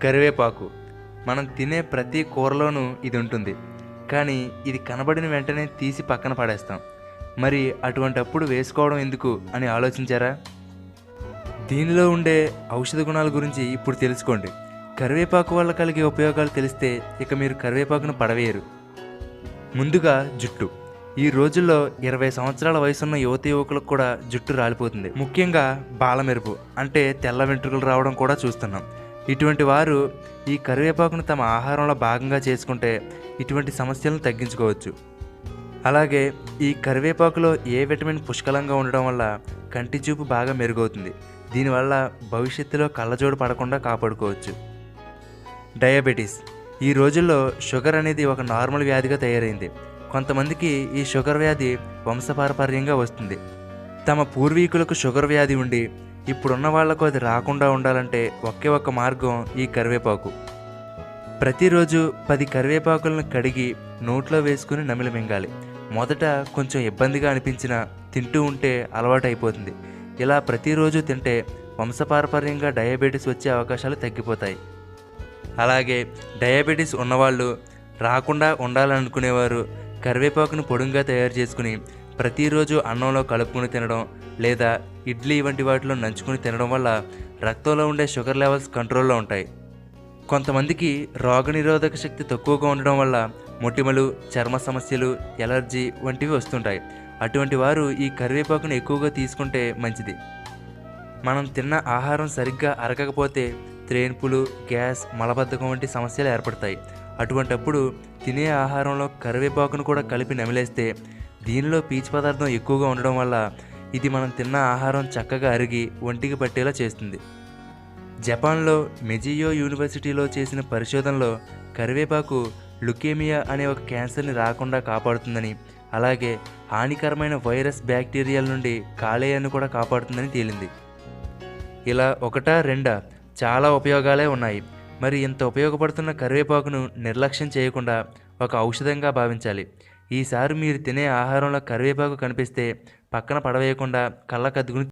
కరివేపాకు మనం తినే ప్రతి కూరలోనూ ఇది ఉంటుంది. కానీ ఇది కనబడిన వెంటనే తీసి పక్కన పడేస్తాం. మరి అటువంటప్పుడు వేసుకోవడం ఎందుకు అని ఆలోచించారా? దీనిలో ఉండే ఔషధ గుణాల గురించి ఇప్పుడు తెలుసుకోండి. కరివేపాకు వల్ల కలిగే ఉపయోగాలు తెలిస్తే ఇక మీరు కరివేపాకును పడవేయరు. ముందుగా జుట్టు. ఈ రోజుల్లో 20 సంవత్సరాల వయసున్న యువతి యువకులకు కూడా జుట్టు రాలిపోతుంది. ముఖ్యంగా బాలమెరుపు అంటే తెల్ల వెంట్రుకలు రావడం కూడా చూస్తున్నాం. ఇటువంటి వారు ఈ కరివేపాకును తమ ఆహారంలో భాగంగా చేసుకుంటే ఇటువంటి సమస్యలను తగ్గించుకోవచ్చు. అలాగే ఈ కరివేపాకులో ఏ విటమిన్ పుష్కలంగా ఉండడం వల్ల కంటి చూపు బాగా మెరుగవుతుంది. దీనివల్ల భవిష్యత్తులో కళ్ళజోడు పడకుండా కాపాడుకోవచ్చు. డయాబెటీస్. ఈ రోజుల్లో షుగర్ అనేది ఒక నార్మల్ వ్యాధిగా తయారైంది. కొంతమందికి ఈ షుగర్ వ్యాధి వంశపారపర్యంగా వస్తుంది. తమ పూర్వీకులకు షుగర్ వ్యాధి ఉండి ఇప్పుడున్న వాళ్లకు అది రాకుండా ఉండాలంటే ఒకే ఒక్క మార్గం ఈ కరివేపాకు. ప్రతిరోజు 10 కరివేపాకులను కడిగి నోట్లో వేసుకుని నమిలి మింగాలి. మొదట కొంచెం ఇబ్బందిగా అనిపించినా తింటూ ఉంటే అలవాటు అయిపోతుంది. ఇలా ప్రతిరోజు తింటే వంశపారపర్యంగా డయాబెటీస్ వచ్చే అవకాశాలు తగ్గిపోతాయి. అలాగే డయాబెటీస్ ఉన్నవాళ్ళు, రాకుండా ఉండాలనుకునేవారు కరివేపాకును పొడుంగా తయారు చేసుకుని ప్రతిరోజు అన్నంలో కలుపుకుని తినడం లేదా ఇడ్లీ వంటి వాటిలో నంచుకుని తినడం వల్ల రక్తంలో ఉండే షుగర్ లెవెల్స్ కంట్రోల్లో ఉంటాయి. కొంతమందికి రోగనిరోధక శక్తి తక్కువగా ఉండడం వల్ల మొటిమలు, చర్మ సమస్యలు, ఎలర్జీ వంటివి వస్తుంటాయి. అటువంటి వారు ఈ కరివేపాకును ఎక్కువగా తీసుకుంటే మంచిది. మనం తిన్న ఆహారం సరిగ్గా అరగకపోతే త్రేన్పులు, గ్యాస్, మలబద్ధకం వంటి సమస్యలు ఏర్పడతాయి. అటువంటప్పుడు తినే ఆహారంలో కరివేపాకును కూడా కలిపి నమిలేస్తే దీనిలో పీచు పదార్థం ఎక్కువగా ఉండడం వల్ల ఇది మనం తిన్న ఆహారం చక్కగా అరిగి ఒంటికి పట్టేలా చేస్తుంది. జపాన్లో మెజియో యూనివర్సిటీలో చేసిన పరిశోధనలో కరివేపాకు లుకేమియా అనే ఒక క్యాన్సర్ని రాకుండా కాపాడుతుందని, అలాగే హానికరమైన వైరస్, బ్యాక్టీరియాల నుండి కాలేయాన్ని కూడా కాపాడుతుందని తేలింది. ఇలా ఒకటా రెండా చాలా ఉపయోగాలే ఉన్నాయి. మరి ఇంత ఉపయోగపడుతున్న కరివేపాకును నిర్లక్ష్యం చేయకుండా ఒక ఔషధంగా భావించాలి. ఈసారి మీరు తినే ఆహారంలో కరివేపాకు కనిపిస్తే పక్కన పడవేయకుండా కళ్ళకద్దుకుని